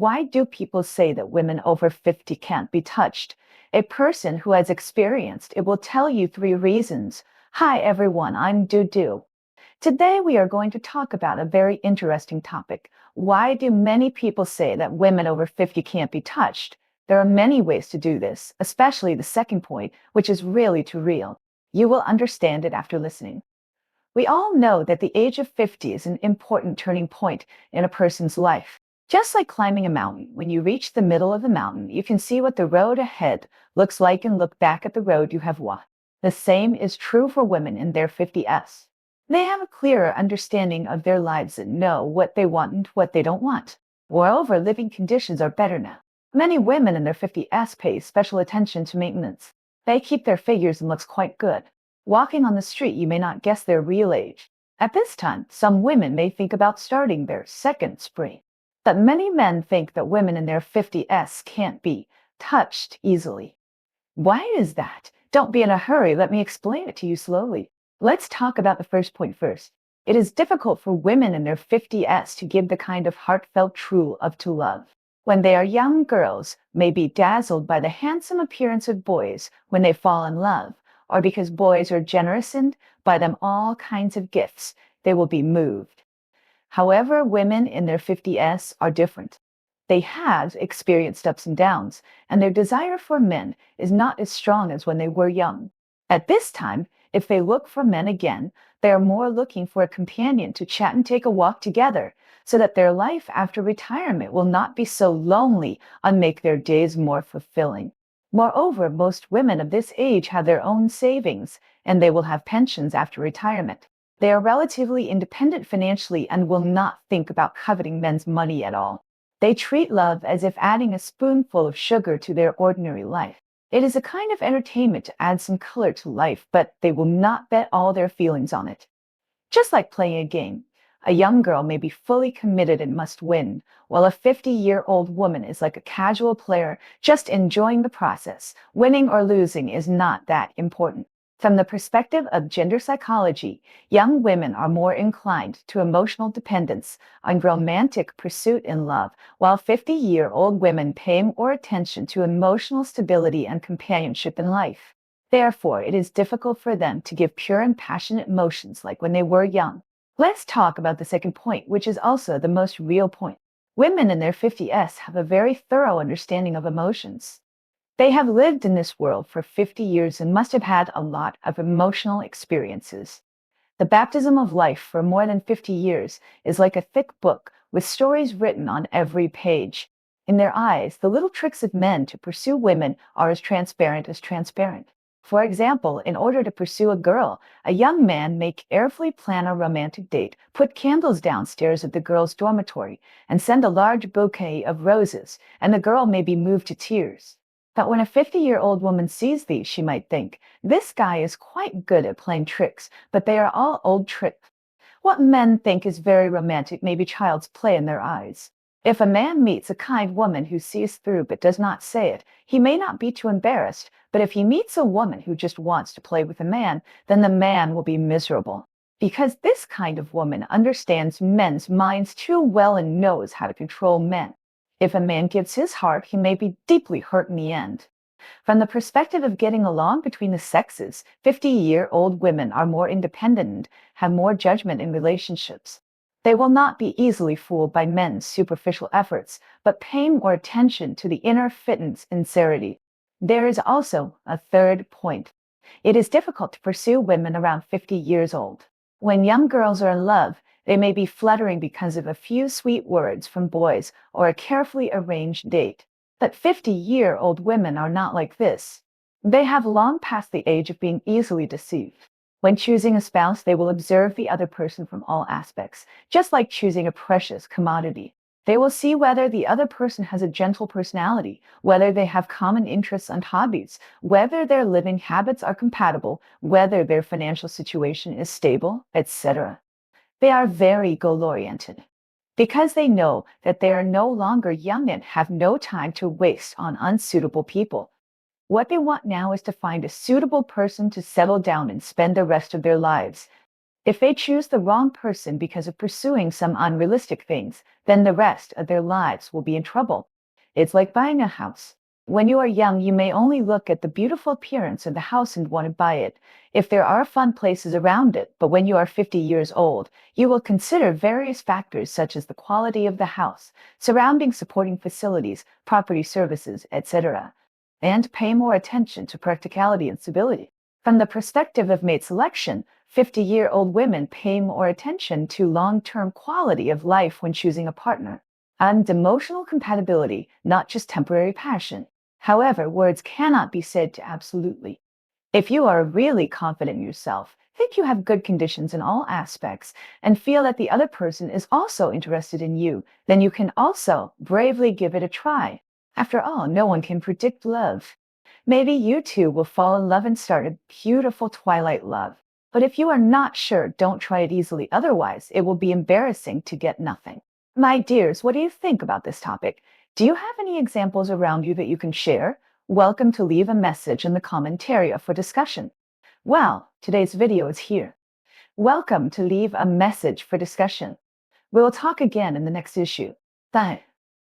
why do people say that women over 50 can't be touched? A person who has experienced it will tell you three reasons. Hi everyone, I'm Dudu. Today we are going to talk about a very interesting topic. Why do many people say that women over 50 can't be touched? There are many ways to do this, especially the second point, which is really too real. You will understand it after listening. We all know that the age of 50 is an important turning point in a person's life. Just like climbing a mountain, when you reach the middle of the mountain, you can see what the road ahead looks like and look back at the road you have walked. The same is true for women in their 50s. They have a clearer understanding of their lives and know what they want and what they don't want. Moreover, living conditions are better now. Many women in their 50s pay special attention to maintenance. They keep their figures and looks quite good. Walking on the street, you may not guess their real age. At this time, some women may think about starting their second spree. But many men think that women in their 50s can't be touched easily. Why is that? Don't be in a hurry. Let me explain it to you slowly. Let's talk about the first point first. It is difficult for women in their 50s to give the kind of heartfelt true love to love. When they are young girls, may be dazzled by the handsome appearance of boys when they fall in love, or because boys are generous and buy them all kinds of gifts, they will be moved. However, women in their 50s are different. They have experienced ups and downs, and their desire for men is not as strong as when they were young. At this time, if they look for men again, they are more looking for a companion to chat and take a walk together, so that their life after retirement will not be so lonely and make their days more fulfilling. Moreover, most women of this age have their own savings, and they will have pensions after retirement. They are relatively independent financially and will not think about coveting men's money at all. They treat love as if adding a spoonful of sugar to their ordinary life. It is a kind of entertainment to add some color to life, but they will not bet all their feelings on it. Just like playing a game, a young girl may be fully committed and must win, while a 50-year-old woman is like a casual player, just enjoying the process. Winning or losing is not that important. From the perspective of gender psychology, young women are more inclined to emotional dependence on romantic pursuit in love, while 50-year-old women pay more attention to emotional stability and companionship in life. Therefore, it is difficult for them to give pure and passionate emotions like when they were young. Let's talk about the second point, which is also the most real point. Women in their 50s have a very thorough understanding of emotions. They have lived in this world for 50 years and must have had a lot of emotional experiences. The baptism of life for more than 50 years is like a thick book with stories written on every page. In their eyes, the little tricks of men to pursue women are as transparent as transparent. For example, in order to pursue a girl, a young man may carefully plan a romantic date, put candles downstairs at the girl's dormitory, and send a large bouquet of roses, and the girl may be moved to tears. But when a 50-year-old woman sees these, she might think, this guy is quite good at playing tricks, but they are all old tricks. What men think is very romantic may be child's play in their eyes. If a man meets a kind woman who sees through but does not say it, he may not be too embarrassed, but if he meets a woman who just wants to play with a man, then the man will be miserable. Because this kind of woman understands men's minds too well and knows how to control men. If a man gives his heart, he may be deeply hurt in the end. From the perspective of getting along between the sexes, 50-year-old women are more independent and have more judgment in relationships. They will not be easily fooled by men's superficial efforts, but pay more attention to the inner fit and sincerity. There is also a third point. It is difficult to pursue women around 50 years old. When young girls are in love, they may be fluttering because of a few sweet words from boys or a carefully arranged date. But 50-year-old women are not like this. They have long passed the age of being easily deceived. When choosing a spouse, they will observe the other person from all aspects, just like choosing a precious commodity. They will see whether the other person has a gentle personality, whether they have common interests and hobbies, whether their living habits are compatible, whether their financial situation is stable, etc. They are very goal-oriented because they know that they are no longer young and have no time to waste on unsuitable people. What they want now is to find a suitable person to settle down and spend the rest of their lives. If they choose the wrong person because of pursuing some unrealistic things, then the rest of their lives will be in trouble. It's like buying a house. When you are young, you may only look at the beautiful appearance of the house and want to buy it, if there are fun places around it. But when you are 50 years old, you will consider various factors such as the quality of the house, surrounding supporting facilities, property services, etc., and pay more attention to practicality and stability. From the perspective of mate selection, 50-year-old women pay more attention to long-term quality of life when choosing a partner, and emotional compatibility, not just temporary passion. However, words cannot be said to absolutely. If you are really confident in yourself, think you have good conditions in all aspects, and feel that the other person is also interested in you, then you can also bravely give it a try. After all, no one can predict love. Maybe you two will fall in love and start a beautiful twilight love. But if you are not sure, don't try it easily. Otherwise, it will be embarrassing to get nothing. My dears, what do you think about this topic? Do you have any examples around you that you can share? Welcome to leave a message in the comment area for discussion. Well, today's video is here. Welcome to leave a message for discussion. We will talk again in the next issue. Bye.